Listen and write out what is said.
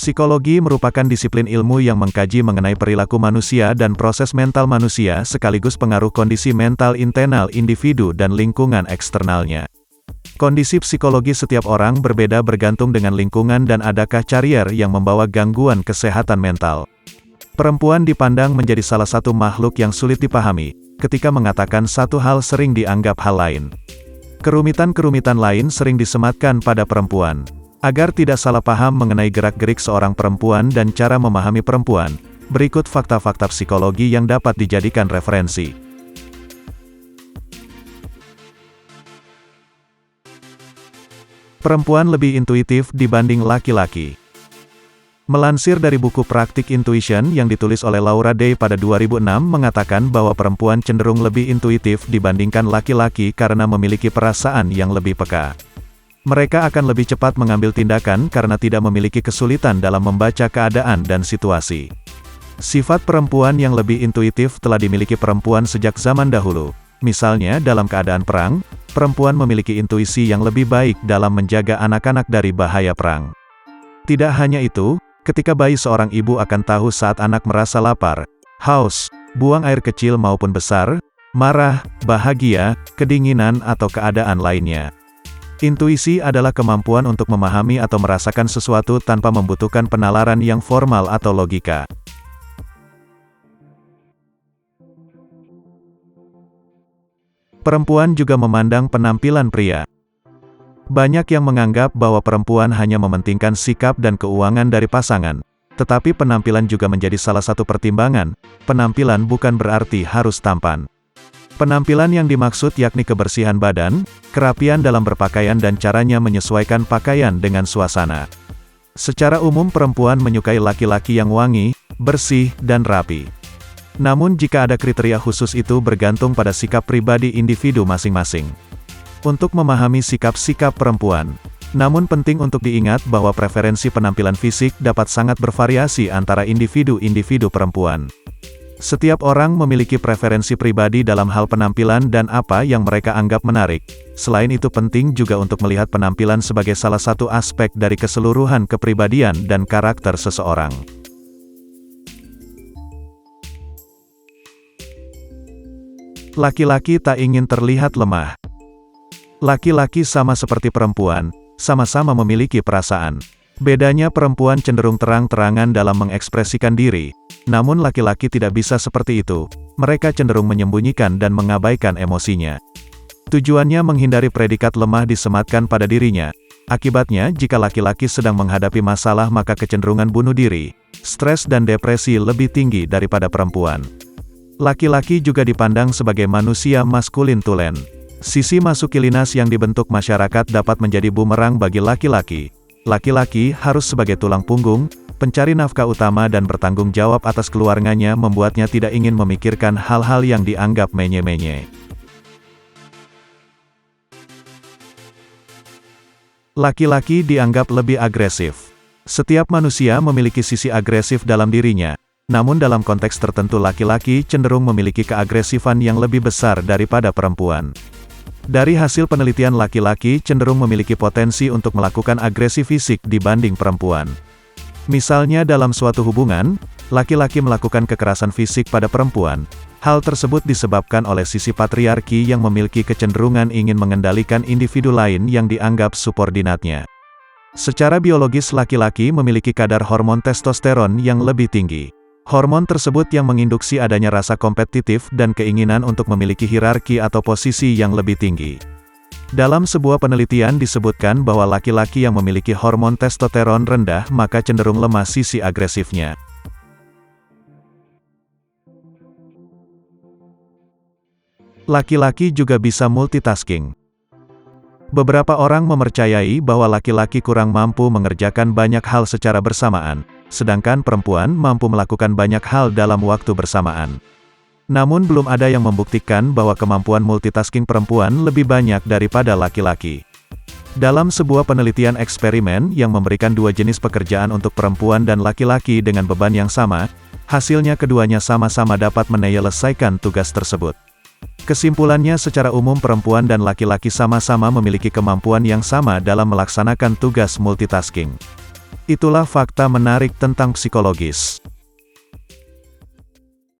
Psikologi merupakan disiplin ilmu yang mengkaji mengenai perilaku manusia dan proses mental manusia sekaligus pengaruh kondisi mental internal individu dan lingkungan eksternalnya. Kondisi psikologi setiap orang berbeda bergantung dengan lingkungan dan adakah carrier yang membawa gangguan kesehatan mental. Perempuan dipandang menjadi salah satu makhluk yang sulit dipahami, ketika mengatakan satu hal sering dianggap hal lain. Kerumitan-kerumitan lain sering disematkan pada perempuan. Agar tidak salah paham mengenai gerak-gerik seorang perempuan dan cara memahami perempuan, berikut fakta-fakta psikologi yang dapat dijadikan referensi. Perempuan lebih intuitif dibanding laki-laki. Melansir dari buku Praktik Intuition yang ditulis oleh Laura Day pada 2006 mengatakan bahwa perempuan cenderung lebih intuitif dibandingkan laki-laki karena memiliki perasaan yang lebih peka. Mereka akan lebih cepat mengambil tindakan karena tidak memiliki kesulitan dalam membaca keadaan dan situasi. Sifat perempuan yang lebih intuitif telah dimiliki perempuan sejak zaman dahulu. Misalnya dalam keadaan perang, perempuan memiliki intuisi yang lebih baik dalam menjaga anak-anak dari bahaya perang. Tidak hanya itu, ketika bayi seorang ibu akan tahu saat anak merasa lapar, haus, buang air kecil maupun besar, marah, bahagia, kedinginan atau keadaan lainnya. Intuisi adalah kemampuan untuk memahami atau merasakan sesuatu tanpa membutuhkan penalaran yang formal atau logika. Perempuan juga memandang penampilan pria. Banyak yang menganggap bahwa perempuan hanya mementingkan sikap dan keuangan dari pasangan, tetapi penampilan juga menjadi salah satu pertimbangan. Penampilan bukan berarti harus tampan. Penampilan yang dimaksud yakni kebersihan badan, kerapian dalam berpakaian dan caranya menyesuaikan pakaian dengan suasana. Secara umum perempuan menyukai laki-laki yang wangi, bersih, dan rapi. Namun jika ada kriteria khusus itu bergantung pada sikap pribadi individu masing-masing. Untuk memahami sikap-sikap perempuan, namun penting untuk diingat bahwa preferensi penampilan fisik dapat sangat bervariasi antara individu-individu perempuan. Setiap orang memiliki preferensi pribadi dalam hal penampilan dan apa yang mereka anggap menarik. Selain itu penting juga untuk melihat penampilan sebagai salah satu aspek dari keseluruhan kepribadian dan karakter seseorang. Laki-laki tak ingin terlihat lemah. Laki-laki sama seperti perempuan, sama-sama memiliki perasaan. Bedanya perempuan cenderung terang-terangan dalam mengekspresikan diri, namun laki-laki tidak bisa seperti itu. Mereka cenderung menyembunyikan dan mengabaikan emosinya. Tujuannya menghindari predikat lemah disematkan pada dirinya. Akibatnya, jika laki-laki sedang menghadapi masalah maka kecenderungan bunuh diri, stres dan depresi lebih tinggi daripada perempuan. Laki-laki juga dipandang sebagai manusia maskulin tulen. Sisi maskulinitas yang dibentuk masyarakat dapat menjadi bumerang bagi laki-laki. Laki-laki harus sebagai tulang punggung, pencari nafkah utama dan bertanggung jawab atas keluarganya membuatnya tidak ingin memikirkan hal-hal yang dianggap menye-menye. Laki-laki dianggap lebih agresif. Setiap manusia memiliki sisi agresif dalam dirinya, namun dalam konteks tertentu laki-laki cenderung memiliki keagresifan yang lebih besar daripada perempuan. Dari hasil penelitian laki-laki cenderung memiliki potensi untuk melakukan agresi fisik dibanding perempuan. Misalnya dalam suatu hubungan, laki-laki melakukan kekerasan fisik pada perempuan. Hal tersebut disebabkan oleh sisi patriarki yang memiliki kecenderungan ingin mengendalikan individu lain yang dianggap subordinatnya. Secara biologis laki-laki memiliki kadar hormon testosteron yang lebih tinggi. Hormon tersebut yang menginduksi adanya rasa kompetitif dan keinginan untuk memiliki hierarki atau posisi yang lebih tinggi. Dalam sebuah penelitian disebutkan bahwa laki-laki yang memiliki hormon testosteron rendah maka cenderung lemah sisi agresifnya. Laki-laki juga bisa multitasking. Beberapa orang mempercayai bahwa laki-laki kurang mampu mengerjakan banyak hal secara bersamaan, sedangkan perempuan mampu melakukan banyak hal dalam waktu bersamaan. Namun belum ada yang membuktikan bahwa kemampuan multitasking perempuan lebih banyak daripada laki-laki. Dalam sebuah penelitian eksperimen yang memberikan dua jenis pekerjaan untuk perempuan dan laki-laki dengan beban yang sama, hasilnya keduanya sama-sama dapat menyelesaikan tugas tersebut. Kesimpulannya secara umum perempuan dan laki-laki sama-sama memiliki kemampuan yang sama dalam melaksanakan tugas multitasking. Itulah fakta menarik tentang psikologis.